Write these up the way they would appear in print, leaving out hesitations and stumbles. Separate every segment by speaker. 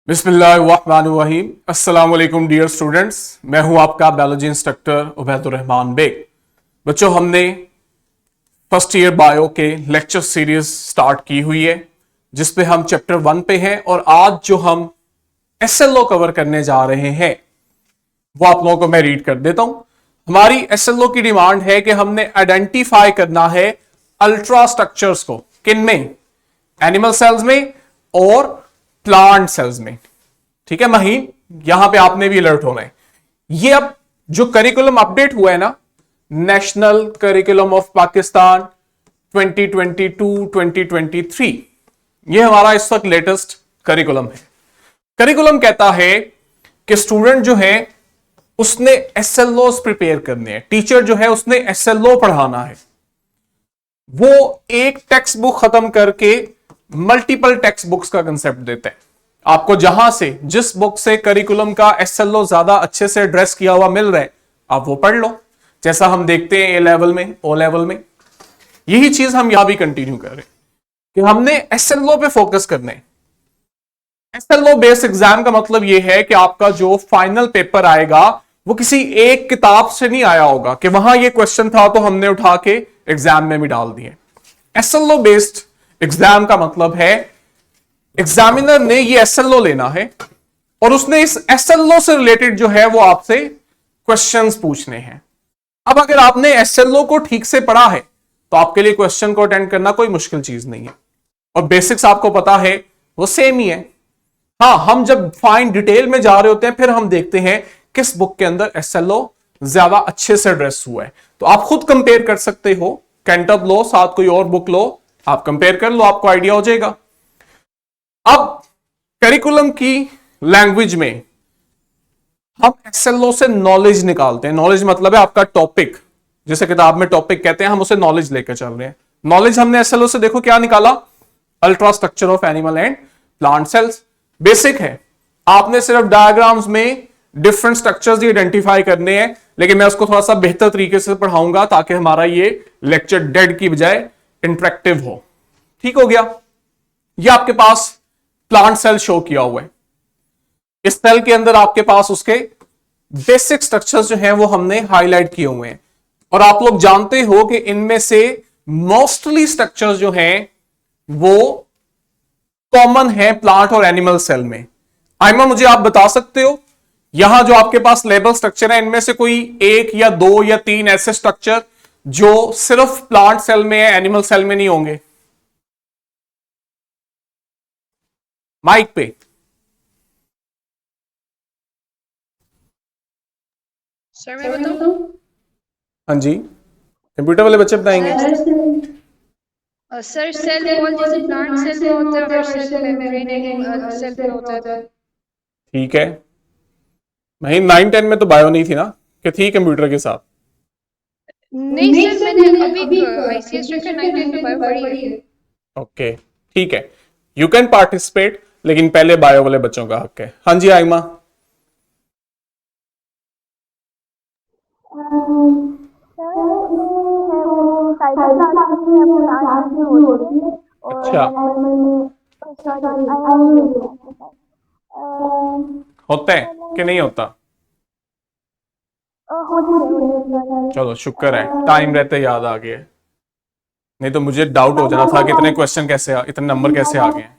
Speaker 1: बिस्मिल्लाहिर्रहमानिर्रहीम। अस्सलाम वालेकुम डियर स्टूडेंट्स, मैं हूं आपका बायोलॉजी इंस्ट्रक्टर उबैदुर्रहमान बेग। बच्चों, हमने फर्स्ट ईयर बायो के लेक्चर सीरीज स्टार्ट की हुई है जिसपे हम चैप्टर 1 पे हैं और आज जो हम एसएलओ कवर करने जा रहे हैं वो आप लोगों को मैं रीड कर देता हूं। हमारी एसएलओ की डिमांड है कि हमने आइडेंटिफाई करना है अल्ट्रा स्ट्रक्चर्स को, किन में? एनिमल सेल्स में और प्लांट सेल्स में। ठीक है महीन, यहां पे आपने भी अलर्ट होना है। ये अब जो करिकुलम अपडेट हुआ है ना, नेशनल करिकुलम ऑफ पाकिस्तान 2022-2023, ये हमारा इस वक्त लेटेस्ट करिकुलम है। करिकुलम कहता है कि स्टूडेंट जो है उसने एसएलओ प्रिपेयर करने हैं, टीचर जो है उसने एसएलओ पढ़ाना है। वो एक टेक्स्ट बुक खत्म करके मल्टीपल टेक्स्ट बुक्स का कंसेप्ट देते हैं। आपको जहां से, जिस बुक से करिकुलम का एसएलओ ज्यादा अच्छे से एड्रेस किया हुआ मिल रहा है, आप वो पढ़ लो, जैसा हम देखते हैं ए लेवल में, ओ लेवल में। यही चीज हम यहां भी कंटिन्यू कर रहे हैं कि हमने एसएलओ पे फोकस करना है। एसएलओ बेस्ड एग्जाम का मतलब यह है कि आपका जो फाइनल पेपर आएगा वो किसी एक किताब से नहीं आया होगा कि वहां ये क्वेश्चन था तो हमने उठा के एग्जाम में भी डाल दिए। एसएलओ बेस्ड एग्जाम का मतलब है एग्जामिनर ने ये एसएलओ लेना है और उसने इस एसएलओ से रिलेटेड जो है वो आपसे क्वेश्चंस पूछने हैं। अब अगर आपने एसएलओ को ठीक से पढ़ा है तो आपके लिए क्वेश्चन को अटेंड करना कोई मुश्किल चीज नहीं है और बेसिक्स आपको पता है वो सेम ही है। हाँ, हम जब फाइन डिटेल में जा रहे होते हैं फिर हम देखते हैं किस बुक के अंदर एसएलओ ज्यादा अच्छे से एड्रेस हुआ है। तो आप खुद कंपेयर कर सकते हो, कैंटअप लो, साथ कोई और बुक लो, आप कंपेयर कर लो, आपको आइडिया हो जाएगा। अब करिकुलम की लैंग्वेज में हम एसएलओ से नॉलेज निकालते हैं। नॉलेज मतलब है आपका टॉपिक, जैसे किताब में टॉपिक कहते हैं, हम उसे नॉलेज लेकर चल रहे हैं। नॉलेज हमने एसएलओ से देखो क्या निकाला, ultra structure of animal and plant cells. Basic है, आपने सिर्फ डायग्राम्स में डिफरेंट स्ट्रक्चर्स आइडेंटिफाई करने हैं, लेकिन मैं उसको थोड़ा सा बेहतर तरीके से पढ़ाऊंगा ताकि हमारा ये लेक्चर डेड की बजाय इंटरेक्टिव हो। ठीक हो गया? ये आपके पास प्लांट सेल शो किया हुआ है। इस सेल के अंदर आपके पास उसके बेसिक स्ट्रक्चर्स जो हैं वो हमने हाईलाइट किए हुए हैं और आप लोग जानते हो कि इनमें से मोस्टली स्ट्रक्चर्स जो हैं वो कॉमन है प्लांट और एनिमल सेल में। आइमा, मुझे आप बता सकते हो यहां जो आपके पास लेबल स्ट्रक्चर है इनमें से कोई एक या दो या तीन ऐसे स्ट्रक्चर जो सिर्फ प्लांट सेल में है, एनिमल सेल में नहीं होंगे? माइक पे।
Speaker 2: सर मैं बताऊं?
Speaker 1: हाँ जी, कंप्यूटर वाले बच्चे बताएंगे।
Speaker 2: सर सेल वॉल जैसे प्लांट सेल में होता है और सेल मेम्ब्रेन एक सेल पे होता है।
Speaker 1: ठीक है, वही 9-10 में तो बायो नहीं थी ना, कि थी कंप्यूटर के साथ?
Speaker 2: नहीं सर, मैंने अभी आईसीएस रखा 9-10 में बायो पढ़ी है।
Speaker 1: ओके, ठीक है, यू कैन पार्टिसिपेट, लेकिन पहले बायो वाले बच्चों का हक है। हाँ जी आइमा। अच्छा, होता है कि नहीं होता? चलो शुक्र है, टाइम रहते याद आ गया, नहीं तो मुझे डाउट हो जाना था कि इतने क्वेश्चन कैसे, इतने नंबर कैसे आ गए हैं।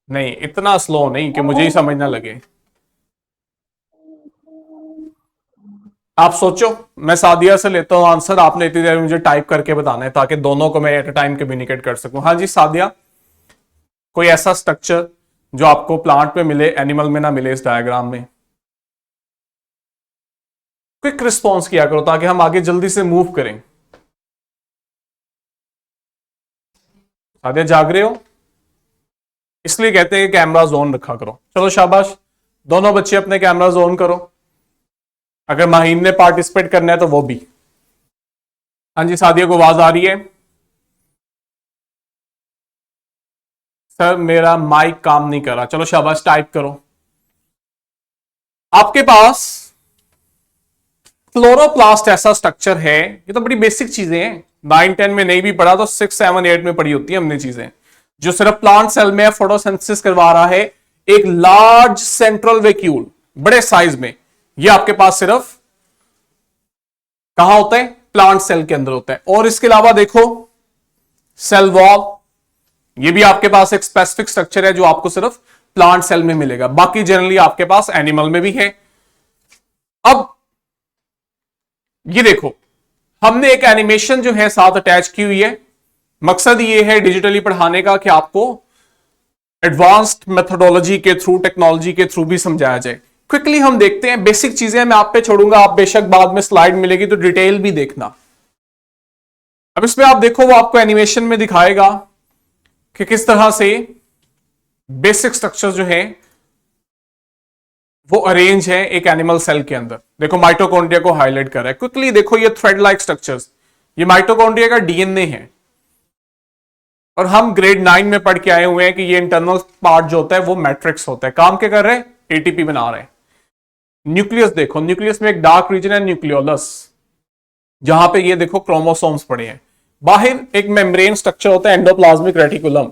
Speaker 1: नहीं, इतना स्लो नहीं कि मुझे ही समझ ना लगे। आप सोचो, मैं सादिया से लेता हूं आंसर, आपने इतनी देर मुझे टाइप करके बताना है ताकि दोनों को मैं एट अ टाइम कम्युनिकेट कर सकूं। हाँ जी सादिया, कोई ऐसा स्ट्रक्चर जो आपको प्लांट में मिले, एनिमल में ना मिले इस डायग्राम में? क्विक रिस्पॉन्स किया करो ताकि हम आगे जल्दी से मूव करें। सादिया जाग रहे हो? इसलिए कहते हैं कि कैमरा ऑन रखा करो। चलो शाबाश, दोनों बच्चे अपने कैमराज ऑन करो। अगर माहीन ने पार्टिसिपेट करना है तो वो भी। हाँ जी सादिया को आवाज आ रही है? सर मेरा माइक काम नहीं कर रहा। चलो शाबाश, टाइप करो। आपके पास क्लोरोप्लास्ट ऐसा स्ट्रक्चर है, ये तो बड़ी बेसिक चीजें हैं, 9-10 में नहीं भी पढ़ा तो 6-7-8 में पढ़ी होती है हमने चीजें। जो सिर्फ प्लांट सेल में फोटोसिंथेसिस करवा रहा है एक लार्ज सेंट्रल वैक्यूल बड़े साइज में, ये आपके पास सिर्फ कहां होता है, प्लांट सेल के अंदर होता है। और इसके अलावा देखो सेल वॉल, ये भी आपके पास एक स्पेसिफिक स्ट्रक्चर है जो आपको सिर्फ प्लांट सेल में मिलेगा, बाकी जनरली आपके पास एनिमल में भी है। अब ये देखो हमने एक एनिमेशन जो है साथ अटैच की हुई है। मकसद ये है डिजिटली पढ़ाने का कि आपको एडवांस्ड मेथोडोलॉजी के थ्रू, टेक्नोलॉजी के थ्रू भी समझाया जाए। क्विकली हम देखते हैं, बेसिक चीजें मैं आप पे छोड़ूंगा, आप बेशक बाद में स्लाइड मिलेगी तो डिटेल भी देखना। अब इसमें आप देखो वो आपको एनिमेशन में दिखाएगा कि किस तरह से बेसिक स्ट्रक्चर जो है वो अरेंज है एक एनिमल सेल के अंदर। देखो माइटोकॉन्ड्रिया को हाईलाइट कर रहा है। क्विकली देखो ये थ्रेड लाइक स्ट्रक्चर्स, ये माइटोकॉन्ड्रिया का डीएनए है। और हम ग्रेड 9 में पढ़ के आए हुए हैं कि ये इंटरनल पार्ट जो होता है वो मैट्रिक्स होता है। काम क्या कर रहे हैं, एटीपी बना रहे हैं। न्यूक्लियस देखो, न्यूक्लियस में एक डार्क रीजन है न्यूक्लियोलस, जहां पे ये देखो क्रोमोसोम्स पड़े हैं। बाहर एक मेम्ब्रेन स्ट्रक्चर होता है एंडोप्लाज्मिक रेटिकुलम,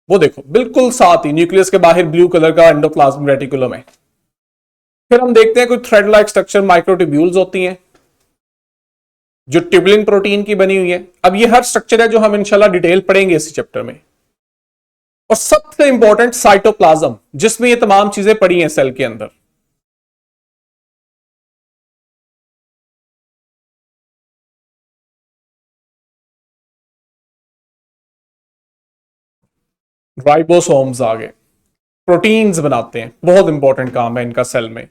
Speaker 1: वो देखो बिल्कुल साथ ही न्यूक्लियस के बाहर ब्लू कलर का एंडोप्लाज्मिक रेटिकुलम है। फिर हम देखते हैं कोई थ्रेड लाइक स्ट्रक्चर माइक्रोट्यूब्यूल्स होती हैं जो ट्यूबुलिन प्रोटीन की बनी हुई है। अब ये हर स्ट्रक्चर है जो हम इंशाल्लाह डिटेल पढ़ेंगे इसी चैप्टर में। और सबसे इंपॉर्टेंट साइटोप्लाज्म, जिसमें ये तमाम चीजें पड़ी हैं सेल के अंदर। राइबोसोम्स आ गए, प्रोटीन्स बनाते हैं, बहुत इंपॉर्टेंट काम है इनका सेल में।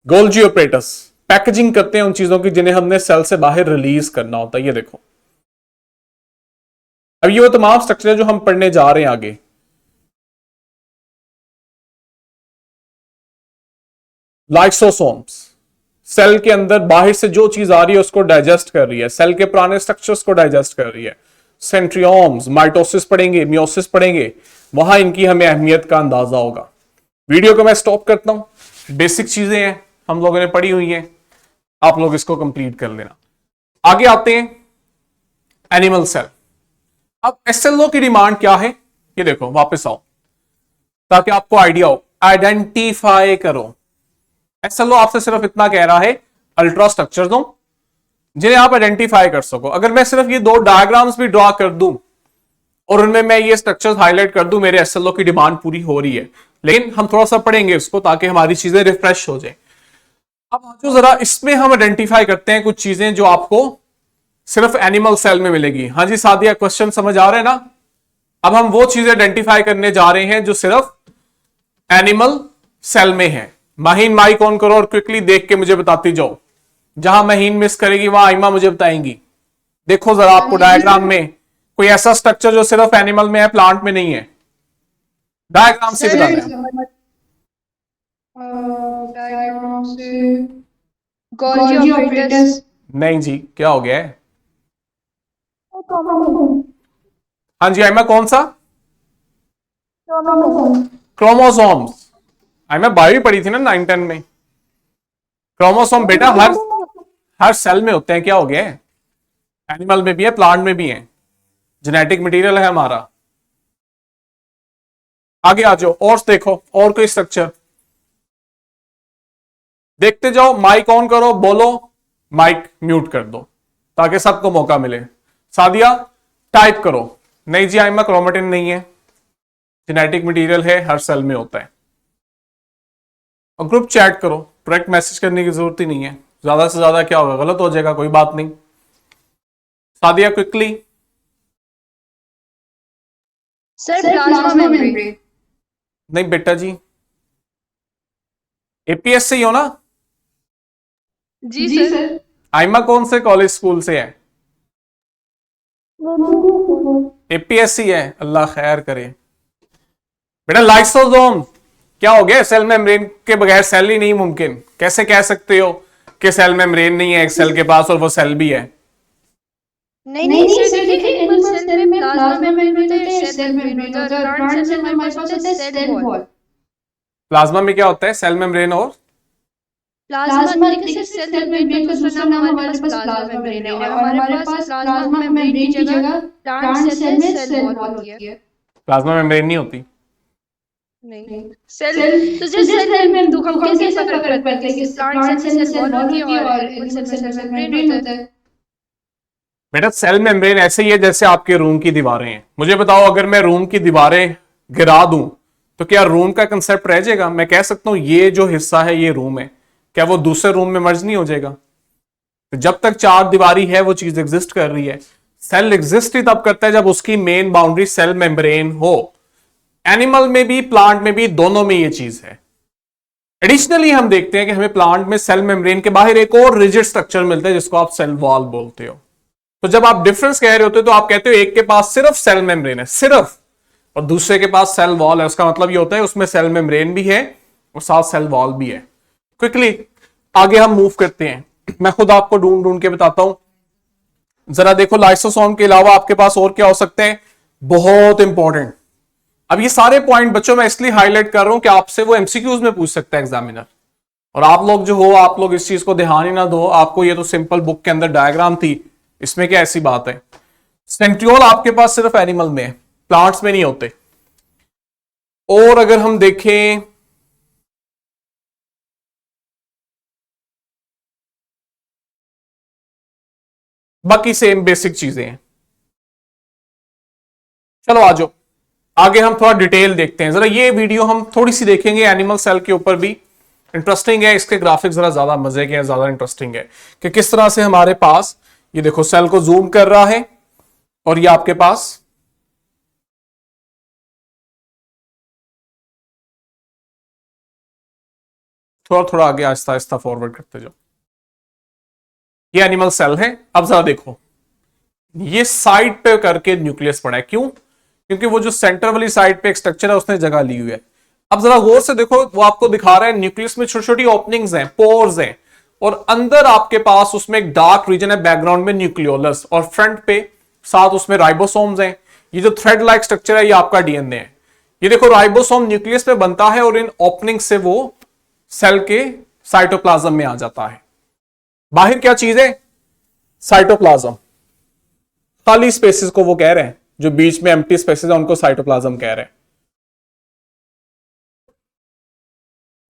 Speaker 1: गोल्जी ऑपरेटस पैकेजिंग करते हैं उन चीजों की जिन्हें हमने सेल से बाहर रिलीज करना होता है। ये देखो अब ये वो तमाम स्ट्रक्चर जो हम पढ़ने जा रहे हैं आगे। लाइसोसोम्स सेल के अंदर बाहर से जो चीज आ रही है उसको डाइजेस्ट कर रही है, सेल के पुराने स्ट्रक्चर्स को डाइजेस्ट कर रही है। सेंट्रियोम्स, माइटोसिस पढ़ेंगे, मियोसिस पढ़ेंगे, वहां इनकी हमें अहमियत का अंदाजा होगा। वीडियो को मैं स्टॉप करता हूं, बेसिक चीजें हैं हम लोगों ने पढ़ी हुई हैं, आप लोग इसको कंप्लीट कर लेना। आगे आते हैं एनिमल सेल। अब एसएलओ की डिमांड क्या है, ये देखो वापस आओ ताकि आपको आइडिया हो। आइडेंटिफाई करो, एसएलओ आपसे सिर्फ इतना कह रहा है अल्ट्रा स्ट्रक्चर दो जिन्हें आप आइडेंटिफाई कर सको। अगर मैं सिर्फ ये दो डायग्राम्स भी ड्रॉ कर दूं और उनमें मैं ये स्ट्रक्चर्स हाईलाइट कर दूं, मेरे एसएलओ की डिमांड पूरी हो रही है। लेकिन हम थोड़ा सा पढ़ेंगे इसको ताकि हमारी चीजें रिफ्रेश हो जाए। अब जो जरा इसमें हम आइडेंटिफाई करते हैं कुछ चीजें जो आपको सिर्फ एनिमल सेल में मिलेगी। हाँ जी सादिया, क्वेश्चन समझ आ रहे हैं ना। अब हम वो चीजें आइडेंटिफाई करने जा रहे हैं जो सिर्फ एनिमल सेल में है। माहीन माइक ऑन करो और क्विकली देख के मुझे बताती जाओ। जहां महीन मिस करेगी वहां आइमा मुझे बताएंगी। देखो जरा आपको डायग्राम में कोई ऐसा स्ट्रक्चर जो सिर्फ एनिमल में है, प्लांट में नहीं है, डायग्राम से बताना है।
Speaker 2: डायग्राम से गोल्जी ऑपरेटस।
Speaker 1: नहीं जी, क्या हो गया है? हाँ जी आइमा, कौन सा? क्रोमोसोम्स। आइमा बायो ही पढ़ी थी ना 9-10 में। क्रोमोसोम बेटा हर सेल में होते हैं। क्या हो गया है? एनिमल में भी है, प्लांट में भी है, जेनेटिक मटेरियल है हमारा। आगे आ जाओ और देखो और कोई स्ट्रक्चर देखते जाओ। माइक ऑन करो, बोलो, माइक म्यूट कर दो ताकि सबको मौका मिले। सादिया टाइप करो। नहीं जी आइमा, क्रोमेटिन नहीं है, जेनेटिक मटेरियल है, हर सेल में होता है। और ग्रुप चैट करो, डायरेक्ट मैसेज करने की जरूरत ही नहीं है, ज्यादा से ज्यादा क्या होगा, गलत हो जाएगा, कोई बात नहीं। Sadia quickly.
Speaker 2: Sir plasma membrane.
Speaker 1: नहीं बेटा जी, एपीएस से ही हो ना?
Speaker 2: जी सर।
Speaker 1: आइमा कौन से कॉलेज स्कूल से है? एपीएससी है, अल्लाह खैर करे। बेटा लाइसोसोम क्या हो गया? सेल मेम्ब्रेन के बगैर सेल ही नहीं मुमकिन। कैसे कह सकते हो कि सेल मेम्ब्रेन नहीं है एक सेल के पास और वो सेल भी है?
Speaker 2: नहीं सर, देखिए एनिमल सेल में प्लाज्मा मेम्ब्रेन होता है, सेल मेम्ब्रेन होता है, और प्लांट सेल में हमारे पास होता है सेल वॉल।
Speaker 1: प्लाज्मा में क्या होता है? सेल मेम्ब्रेन और
Speaker 2: प्लाज्मा देखिए सर, सेल मेम्ब्रेन का दूसरा नाम हमारे पास प्लाज्मा मेम्ब्रेन है, और हमारे पास प्लाज्मा मेम्ब्रेन की जगह प्लांट सेल में सेल वॉल होती है।
Speaker 1: प्लाज्मा मेम्ब्रेन नहीं होती।
Speaker 2: नहीं, सेल तो जैसे सेल में तो हम कैसे फर्क करते हैं कि प्लांट सेल में सेल वॉल होती है और एनिमल सेल में सेल मेम्ब्रेन होता है।
Speaker 1: बेटा सेल मेम्ब्रेन ऐसे ही है जैसे आपके रूम की दीवारें हैं। मुझे बताओ, अगर मैं रूम की दीवारें गिरा दूं तो क्या रूम का कंसेप्ट रह जाएगा? मैं कह सकता हूं ये जो हिस्सा है ये रूम है, क्या वो दूसरे रूम में मर्ज नहीं हो जाएगा? तो जब तक चार दीवारी है वो चीज एग्जिस्ट कर रही है। सेल एग्जिस्ट ही तब करता है जब उसकी मेन बाउंड्री सेल मेम्ब्रेन हो। एनिमल में भी प्लांट में भी दोनों में ये चीज है। एडिशनली हम देखते हैं कि हमें प्लांट में सेल मेम्ब्रेन के बाहर एक और रिजिड स्ट्रक्चर मिलता है जिसको आप सेल वॉल बोलते हो। तो जब आप डिफरेंस कह रहे होते हो तो आप कहते हो एक के पास सिर्फ सेल मेम्ब्रेन है सिर्फ, और दूसरे के पास सेल वॉल है। उसका मतलब ये होता है उसमें सेल मेम्ब्रेन भी है और साथ सेल वॉल भी है। क्विकली आगे हम मूव करते हैं, मैं खुद आपको ढूंढ ढूंढ के बताता हूं। जरा देखो, लाइसोसोम के अलावा आपके पास और क्या हो सकते हैं? बहुत इंपॉर्टेंट। अब ये सारे पॉइंट बच्चों मैं इसलिए हाईलाइट कर रहा हूं कि आपसे वो एमसीक्यूज में पूछ सकता है एग्जामिनर, और आप लोग जो हो आप लोग इस चीज को ध्यान ही ना दो। आपको ये तो सिंपल बुक के अंदर डायग्राम थी, इसमें क्या ऐसी बात है? सेंट्रियोल आपके पास सिर्फ एनिमल में है, प्लांट्स में नहीं होते। और अगर हम देखें बाकी सेम बेसिक चीजें हैं। चलो आ जाओ आगे हम थोड़ा डिटेल देखते हैं। जरा ये वीडियो हम थोड़ी सी देखेंगे एनिमल सेल के ऊपर भी। इंटरेस्टिंग है, इसके ग्राफिक्स जरा ज्यादा मजे के हैं, ज्यादा इंटरेस्टिंग है कि किस तरह से हमारे पास ये देखो सेल को जूम कर रहा है और ये आपके पास थोड़ा थोड़ा आगे आहिस्ता आहिस्ता फॉरवर्ड करते जाओ। ये एनिमल सेल है। अब जरा देखो ये साइड पे करके न्यूक्लियस पड़ा है, क्यों? क्योंकि वो जो सेंटर वाली साइड पे एक स्ट्रक्चर है उसने जगह ली हुई है। अब जरा गौर से देखो, वो आपको दिखा रहा है न्यूक्लियस में छोटी छोटी ओपनिंग्स हैं, पोर्स हैं, और अंदर आपके पास उसमें एक डार्क रीजन है, बैकग्राउंड में न्यूक्लियोलस, और फ्रंट पे साथ उसमें राइबोसोम्स हैं। ये जो थ्रेड लाइक स्ट्रक्चर है ये आपका डीएनए है। ये देखो राइबोसोम न्यूक्लियस पे बनता है और इन ओपनिंग से वो सेल के साइटोप्लाज्म में आ जाता है। बाहर क्या चीज है? साइटोप्लाज्म। खाली स्पेसेस को वो कह रहे हैं, जो बीच में एम्प्टी स्पेसेस है उनको साइटोप्लाज्म कह रहे हैं।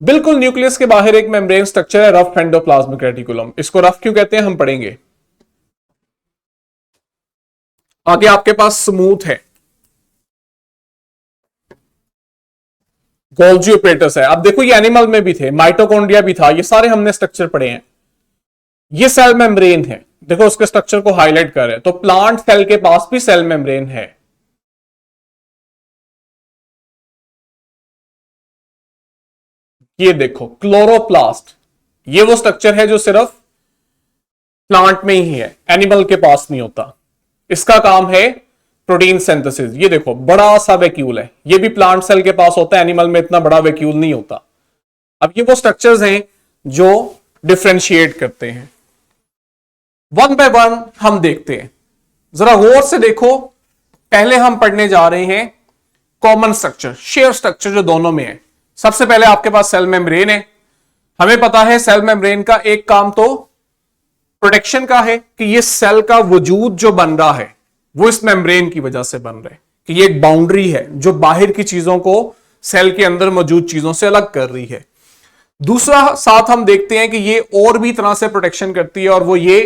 Speaker 1: बिल्कुल न्यूक्लियस के बाहर एक मेम्ब्रेन स्ट्रक्चर है, रफ एंडोप्लाज्मिक रेटिकुलम। इसको रफ क्यों कहते हैं हम पढ़ेंगे। आगे आपके पास स्मूथ है, गोल्जी ऑपरेटर्स है। अब देखो ये एनिमल में भी थे, माइटोकॉन्ड्रिया भी था, ये सारे हमने स्ट्रक्चर पढ़े हैं। ये सेल मेम्ब्रेन है, देखो उसके स्ट्रक्चर को हाईलाइट कर रहे हैं। तो प्लांट सेल के पास भी सेल मेम्ब्रेन है। ये देखो क्लोरोप्लास्ट, ये वो स्ट्रक्चर है जो सिर्फ प्लांट में ही है, एनिमल के पास नहीं होता। इसका काम है प्रोटीन सिंथेसिस। ये देखो बड़ा सा वैक्यूल है, ये भी प्लांट सेल के पास होता है, एनिमल में इतना बड़ा वैक्यूल नहीं होता। अब ये वो स्ट्रक्चर्स हैं जो डिफरेंशिएट करते हैं। वन बाय वन हम देखते हैं, जरा गौर से देखो। पहले हम पढ़ने जा रहे हैं कॉमन स्ट्रक्चर, शेयर स्ट्रक्चर जो दोनों में है। सबसे पहले आपके पास सेल मेम्ब्रेन है। हमें पता है सेल मेम्ब्रेन का एक काम तो प्रोटेक्शन का है कि ये सेल का वजूद जो बन रहा है वो इस मेम्ब्रेन की वजह से बन रहा है, कि ये एक बाउंड्री है जो बाहर की चीजों को सेल के अंदर मौजूद चीजों से अलग कर रही है। दूसरा साथ हम देखते हैं कि ये और भी तरह से प्रोटेक्शन करती है, और वो ये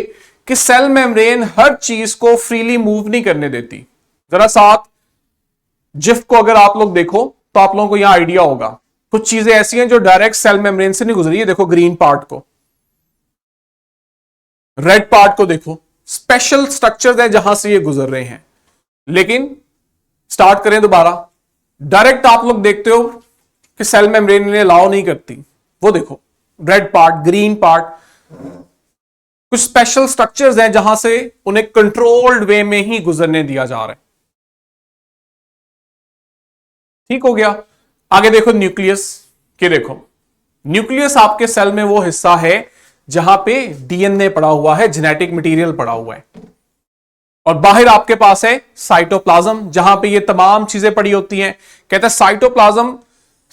Speaker 1: कि सेल मेम्ब्रेन हर चीज को फ्रीली मूव नहीं करने देती। जरा साथ जिफ को अगर आप लोग देखो तो आप लोगों को यहां आइडिया होगा, कुछ चीजें ऐसी हैं जो डायरेक्ट सेल मेम्ब्रेन से नहीं गुजरी है। देखो ग्रीन पार्ट को, रेड पार्ट को देखो, स्पेशल स्ट्रक्चर्स हैं जहां से ये गुजर रहे हैं। लेकिन स्टार्ट करें दोबारा, डायरेक्ट आप लोग देखते हो कि सेल मेम्ब्रेन इन्हें अलाउ नहीं करती। वो देखो रेड पार्ट, ग्रीन पार्ट, कुछ स्पेशल स्ट्रक्चर्स हैं जहां से उन्हें कंट्रोल्ड वे में ही गुजरने दिया जा रहा है। ठीक हो गया। आगे देखो न्यूक्लियस के, देखो न्यूक्लियस आपके सेल में वो हिस्सा है जहां पे डीएनए पड़ा हुआ है, जेनेटिक मटेरियल पड़ा हुआ है, और बाहर आपके पास है साइटोप्लाज्म जहां पे ये तमाम चीजें पड़ी होती हैं। कहते हैं साइटोप्लाज्म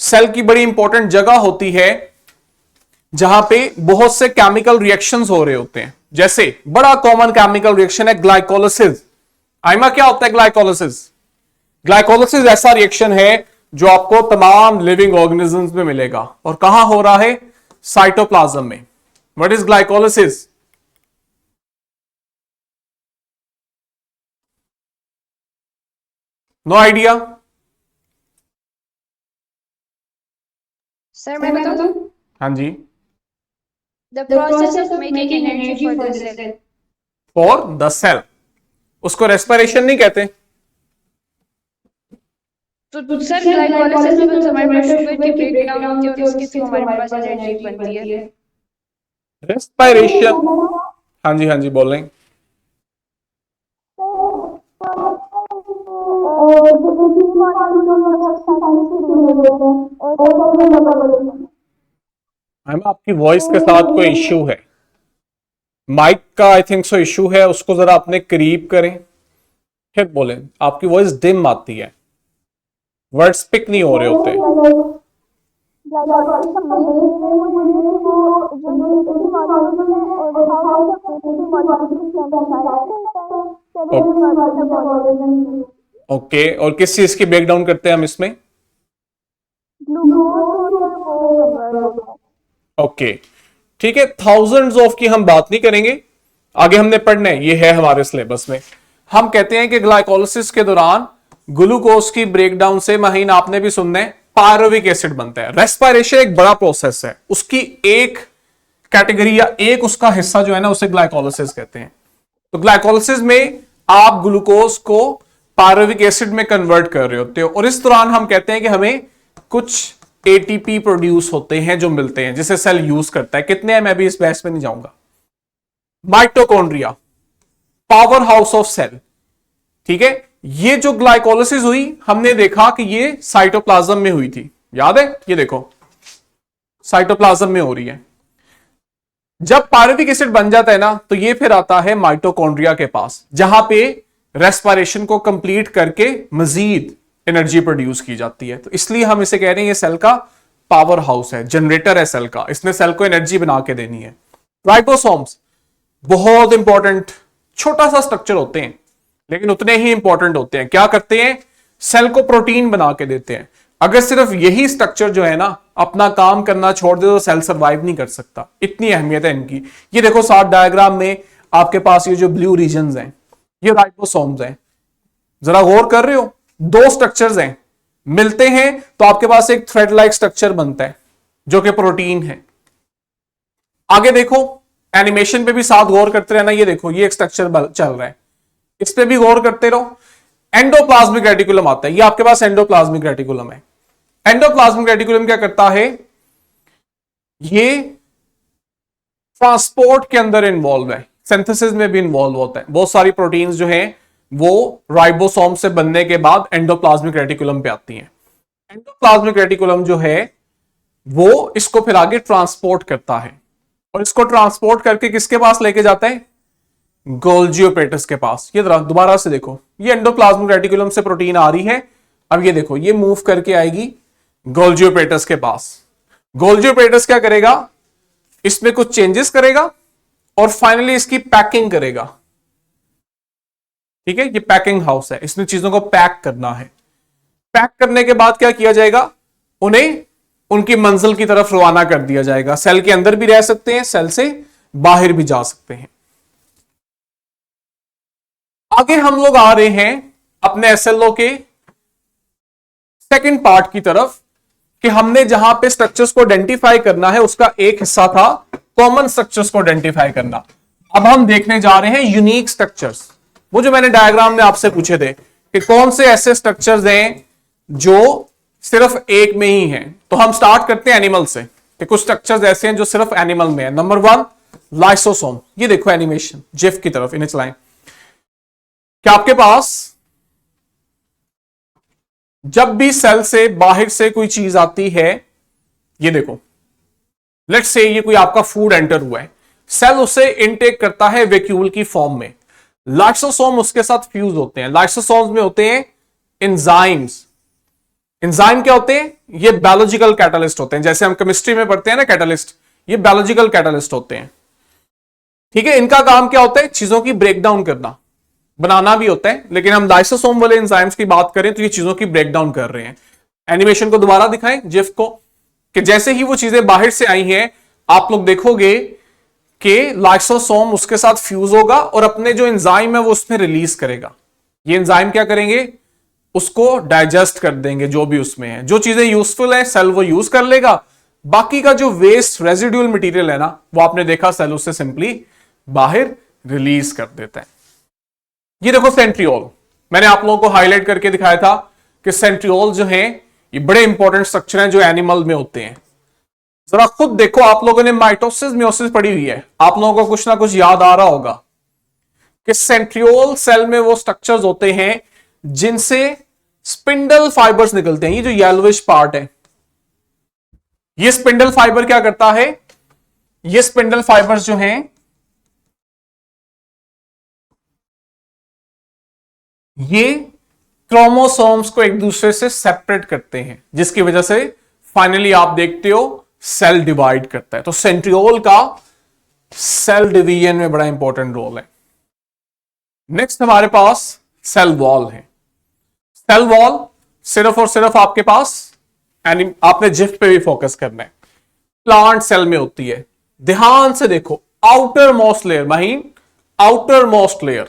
Speaker 1: सेल की बड़ी इंपॉर्टेंट जगह होती है जहां पे बहुत से केमिकल रिएक्शंस हो रहे होते हैं। जैसे बड़ा कॉमन केमिकल रिएक्शन है ग्लाइकोलिसिस। आइमा, क्या होता है ग्लाइकोलिसिस? ग्लाइकोलिसिस ऐसा रिएक्शन है जो आपको तमाम लिविंग ऑर्गेनिजम्स में मिलेगा, और कहां हो रहा है? साइटोप्लाज्म में। What is glycolysis? No idea?
Speaker 2: Sir मैं बताऊं?
Speaker 1: हाँ जी।
Speaker 2: The process of making energy for the cell.
Speaker 1: For the cell. उसको रेस्पिरेशन नहीं कहते?
Speaker 2: तो सर ग्लाइकोलाइसिस में हमारे पास शुगर की ब्रेकडाउन होती है और उसके थ्रू हमारे पास एनर्जी बनती है।
Speaker 1: रेस्पिरेशन। हाँ जी, हाँ जी, बोल रहे हैं। मैम आपकी वॉइस के साथ कोई इश्यू है, माइक का आई थिंक सो इश्यू है, उसको जरा अपने करीब करें फिर बोलें। आपकी वॉइस डिम आती है, वर्ड्स पिक नहीं हो रहे होते। ओके, और किस चीज की ब्रेकडाउन करते हैं हम इसमें? ओके, ठीक है। थाउजेंड्स ऑफ की हम बात नहीं करेंगे, आगे हमने पढ़ना है, ये है हमारे सिलेबस में। हम कहते हैं कि ग्लाइकोलिसिस के दौरान ग्लूकोज की ब्रेकडाउन से महीन आपने भी सुनना है, पायरुविक एसिड बनता है। रेस्पिरेशन एक बड़ा प्रोसेस है, उसकी एक कैटेगरी या एक उसका हिस्सा जो है ना, उसे ग्लाइकोलिसिस कहते हैं। तो ग्लाइकोलिसिस में आप ग्लूकोज को पायरुविक एसिड में कन्वर्ट कर रहे होते हो, और इस दौरान हम कहते हैं कि हमें कुछ एटीपी प्रोड्यूस होते हैं जो मिलते हैं, जिसे सेल यूज करता है। कितने हैं मैं भी इस बहस में नहीं जाऊंगा। Mitochondria, powerhouse of cell, ठीक है। ये जो ग्लाइकोलिसिस हुई, हमने देखा कि ये साइटोप्लाज्म में हुई थी, याद है? ये देखो साइटोप्लाज्म में हो रही है। जब पायरुविक एसिड बन जाता है ना, तो ये फिर आता है माइटोकॉन्ड्रिया के पास, जहां पे रेस्पिरेशन को कंप्लीट करके मजीद एनर्जी प्रोड्यूस की जाती है। तो इसलिए हम इसे कह रहे हैं ये सेल का पावर हाउस है, जनरेटर है सेल का, इसने सेल को एनर्जी बना के देनी है। राइबोसोम्स बहुत इंपॉर्टेंट, छोटा सा स्ट्रक्चर होते हैं लेकिन उतने ही इंपॉर्टेंट होते हैं। क्या करते हैं? सेल को प्रोटीन बना के देते हैं। अगर सिर्फ यही स्ट्रक्चर जो है ना अपना काम करना छोड़ दे तो सेल सरवाइव नहीं कर सकता, इतनी अहमियत है इनकी। ये देखो साथ डायग्राम में आपके पास ये जो ब्लू रीजन्स हैं, ये राइबोसोम्स हैं। जरा गौर कर रहे हो, दो स्ट्रक्चर्स हैं, मिलते हैं तो आपके पास एक थ्रेड लाइक स्ट्रक्चर बनता है जो कि प्रोटीन है। आगे देखो, एनिमेशन पे भी साथ गौर करते रहना। ये देखो, ये एक स्ट्रक्चर चल रहा है, इस पे भी गौर करते रहो। एंडोप्लाज्मिक रेटिकुलम आता है, ये आपके पास एंडोप्लाज्मिक रेटिकुलम है। एंडोप्लाज्मिक रेटिकुलम क्या करता है? ये ट्रांसपोर्ट के अंदर इन्वॉल्व है, सिंथेसिस में भी इन्वॉल्व होता है। बहुत सारी प्रोटीन्स जो हैं वो राइबोसोम से बनने के बाद एंडोप्लाज्मिक रेटिकुलम पे आती हैं। एंडोप्लाज्मिक रेटिकुलम जो है वो इसको फिर आगे ट्रांसपोर्ट करता है, और इसको ट्रांसपोर्ट करके किसके पास लेके जाता है? गोल्जी ऑपरेटस के पास। ये दोबारा से देखो, ये एंडोप्लाज्मिक रेटिकुलम से प्रोटीन आ रही है, अब ये देखो ये मूव करके आएगी गोल्जी ऑपरेटस के पास। गोल्जी ऑपरेटस क्या करेगा? इसमें कुछ चेंजेस करेगा और फाइनली इसकी पैकिंग करेगा, ठीक है। ये पैकिंग हाउस है, इसमें चीजों को पैक करना है। पैक करने के बाद क्या किया जाएगा? उन्हें उनकी मंजिल की तरफ रवाना कर दिया जाएगा। सेल के अंदर भी रह सकते हैं, सेल से बाहर भी जा सकते हैं। आगे हम लोग आ रहे हैं अपने एसएलओ के सेकंड पार्ट की तरफ, कि हमने जहां पे स्ट्रक्चर्स को आइडेंटिफाई करना है उसका एक हिस्सा था कॉमन स्ट्रक्चर्स को आइडेंटिफाई करना। अब हम देखने जा रहे हैं यूनिक स्ट्रक्चर्स, वो जो मैंने डायग्राम में आपसे पूछे थे कि कौन से ऐसे स्ट्रक्चर्स हैं जो सिर्फ एक में ही हैं। तो हम स्टार्ट करते हैं एनिमल से, कि कुछ स्ट्रक्चर्स ऐसे हैं जो सिर्फ एनिमल में है। Number 1 lysosome. ये देखो एनिमेशन जिफ की तरफ इन्हें चलाएं। क्या आपके पास जब भी सेल से बाहर से कोई चीज आती है, ये देखो लेट्स से ये कोई आपका फूड एंटर हुआ है, सेल उसे इनटेक करता है वैक्यूल की फॉर्म में। लाइसोसोम उसके साथ फ्यूज होते हैं। लाइसोसोम्स में होते हैं एंजाइम्स। एंजाइम क्या होते हैं? ये बायोलॉजिकल कैटलिस्ट होते हैं, जैसे हम केमिस्ट्री में पढ़ते हैं ना कैटलिस्ट, ये बायोलॉजिकल कैटालिस्ट होते हैं। ठीक है, इनका काम क्या होता है? चीजों की ब्रेकडाउन करना, बनाना भी होता है, लेकिन हम लाइसोसोम वाले एंजाइम्स की बात करें तो ये चीजों की ब्रेकडाउन कर रहे हैं। एनिमेशन को दोबारा दिखाएं जिफ को, कि जैसे ही वो चीजें बाहर से आई हैं, आप लोग देखोगे कि लाइसोसोम उसके साथ फ्यूज होगा और अपने जो एंजाइम है वो उसमें रिलीज करेगा। ये एंजाइम क्या करेंगे? उसको डाइजेस्ट कर देंगे, जो भी उसमें है, जो चीजें यूजफुल है सेल वो यूज कर लेगा, बाकी का जो वेस्ट रेजिडुअल मटेरियल है ना, वो आपने देखा सेल उससे सिंपली बाहर रिलीज कर देता है। ये देखो सेंट्रियोल, मैंने आप लोगों को हाईलाइट करके दिखाया था कि सेंट्रियोल जो है ये बड़े इंपॉर्टेंट स्ट्रक्चर हैं जो एनिमल में होते हैं। जरा खुद देखो, आप लोगों ने माइटोसिस मियोसिस पढ़ी हुई है, आप लोगों को कुछ ना कुछ याद आ रहा होगा कि सेंट्रियोल सेल में वो स्ट्रक्चर्स होते हैं जिनसे स्पिंडल फाइबर्स निकलते हैं। ये जो येलोविश पार्ट है, ये स्पिंडल फाइबर क्या करता है? ये स्पिंडल फाइबर्स जो हैं ये क्रोमोसोम्स को एक दूसरे से सेपरेट करते हैं, जिसकी वजह से फाइनली आप देखते हो सेल डिवाइड करता है। तो सेंट्रियोल का सेल डिवीजन में बड़ा इंपॉर्टेंट रोल है। नेक्स्ट हमारे पास सेल वॉल है। सेल वॉल सिर्फ और सिर्फ आपके पास आपने जिफ पे भी फोकस करना है, प्लांट सेल में होती है। ध्यान से देखो, आउटर मोस्ट लेयर, महीन आउटर मोस्ट लेयर,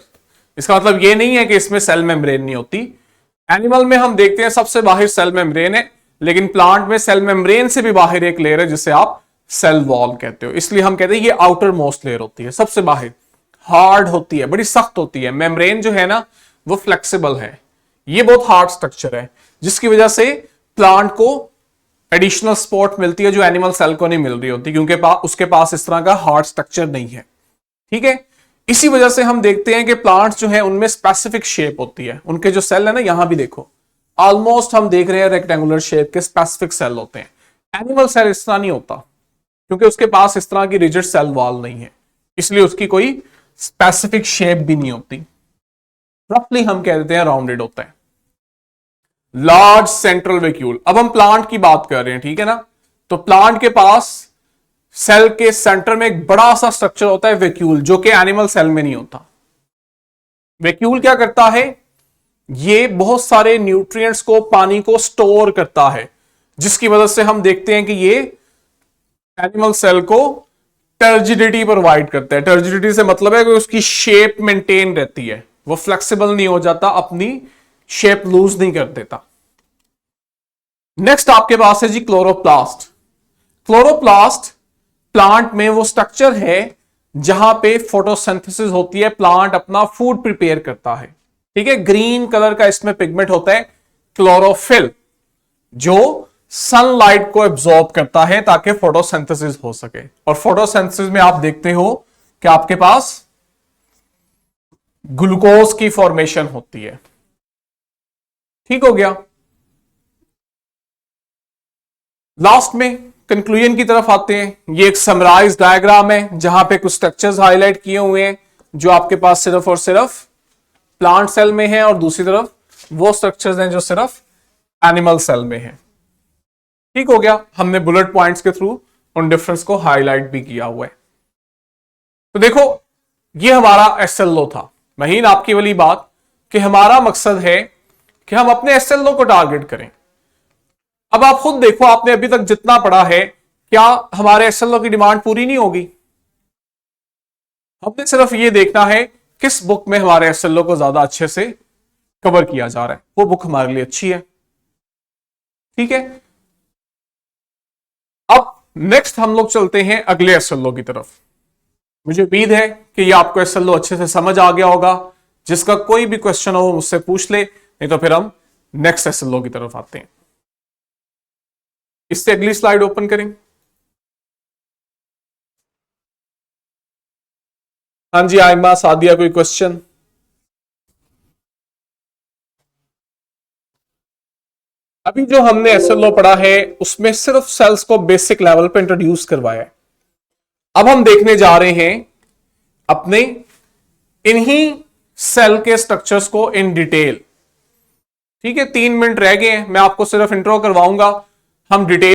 Speaker 1: इसका मतलब ये नहीं है कि इसमें सेल मेम्ब्रेन नहीं होती। एनिमल में हम देखते हैं सबसे बाहर सेल मेम्ब्रेन है, लेकिन प्लांट में सेल मेम्ब्रेन से भी बाहर एक लेयर है जिसे आप सेल वॉल कहते हो। इसलिए हम कहते हैं ये आउटर मोस्ट लेयर होती है, सबसे बाहर हार्ड होती है, बड़ी सख्त होती है। मेम्ब्रेन जो है ना वो फ्लेक्सिबल है, ये बहुत हार्ड स्ट्रक्चर है, जिसकी वजह से प्लांट को एडिशनल सपोर्ट मिलती है जो एनिमल सेल को नहीं मिल रही होती, क्योंकि उसके पास इस तरह का हार्ड स्ट्रक्चर नहीं है। ठीक है, इसी वजह से हम देखते हैं कि प्लांट्स जो है उनमें स्पेसिफिक शेप होती है। उनके जो सेल है ना, यहां भी देखो ऑलमोस्ट हम देख रहे हैं रेक्टेंगुलर शेप के स्पेसिफिक सेल होते हैं। एनिमल सेल इस तरह नहीं होता, क्योंकि उसके पास इस तरह की रिजिड सेल वॉल नहीं है, इसलिए उसकी कोई स्पेसिफिक शेप भी नहीं होती। रफली हम कह देते हैं राउंडेड होता है। लार्ज सेंट्रल वैक्यूल, अब हम प्लांट की बात कर रहे हैं, ठीक है ना। तो प्लांट के पास सेल के सेंटर में एक बड़ा सा स्ट्रक्चर होता है वैक्यूल, जो कि एनिमल सेल में नहीं होता। वैक्यूल क्या करता है? ये बहुत सारे न्यूट्रिएंट्स को, पानी को स्टोर करता है, जिसकी वजह से हम देखते हैं कि ये एनिमल सेल को टर्जिडिटी प्रोवाइड करता है। टर्जिडिटी से मतलब है कि उसकी शेप मेंटेन रहती है, वो फ्लेक्सिबल नहीं हो जाता, अपनी शेप लूज नहीं कर देता। नेक्स्ट आपके पास है जी क्लोरोप्लास्ट। क्लोरोप्लास्ट प्लांट में वो स्ट्रक्चर है जहां पे फोटोसिंथेसिस होती है, प्लांट अपना फूड प्रिपेयर करता है। ठीक है, ग्रीन कलर का इसमें पिगमेंट होता है क्लोरोफिल, जो सनलाइट को एब्जॉर्ब करता है ताकि फोटोसिंथेसिस हो सके। और फोटोसिंथेसिस में आप देखते हो कि आपके पास ग्लूकोज की फॉर्मेशन होती है। ठीक हो गया। लास्ट में कंक्लूजन की तरफ आते हैं। ये एक समराइज डायग्राम है जहां पे कुछ स्ट्रक्चर्स हाईलाइट किए हुए हैं जो आपके पास सिर्फ और सिर्फ प्लांट सेल में है, और दूसरी तरफ वो स्ट्रक्चर्स हैं जो सिर्फ एनिमल सेल में है। ठीक हो गया, हमने बुलेट पॉइंट्स के थ्रू उन डिफरेंस को हाईलाइट भी किया हुआ है। तो देखो, ये हमारा एसएलओ था। महीन आपकी वाली बात कि हमारा मकसद है कि हम अपने एसएलओ को टारगेट करें। अब आप खुद देखो, आपने अभी तक जितना पढ़ा है, क्या हमारे एसएलओ की डिमांड पूरी नहीं होगी? हमने सिर्फ ये देखना है किस बुक में हमारे एसएलओ को ज्यादा अच्छे से कवर किया जा रहा है, वो बुक हमारे लिए अच्छी है। ठीक है, अब नेक्स्ट हम लोग चलते हैं अगले एसएलओ की तरफ। मुझे उम्मीद है कि ये आपको एसएलओ अच्छे से समझ आ गया होगा। जिसका कोई भी क्वेश्चन हो वो मुझसे पूछ ले, नहीं तो फिर हम नेक्स्ट एसएलओ की तरफ आते हैं। इससे अगली स्लाइड ओपन करें। हाँ जी आयमा, सादिया, कोई क्वेश्चन? अभी जो हमने एसएलओ पढ़ा है उसमें सिर्फ सेल्स को बेसिक लेवल पे इंट्रोड्यूस करवाया है। अब हम देखने जा रहे हैं अपने इन्हीं सेल के स्ट्रक्चर्स को इन डिटेल। ठीक है, 3 मिनट रह गए हैं, मैं आपको सिर्फ इंट्रो करवाऊंगा, हम डिटेल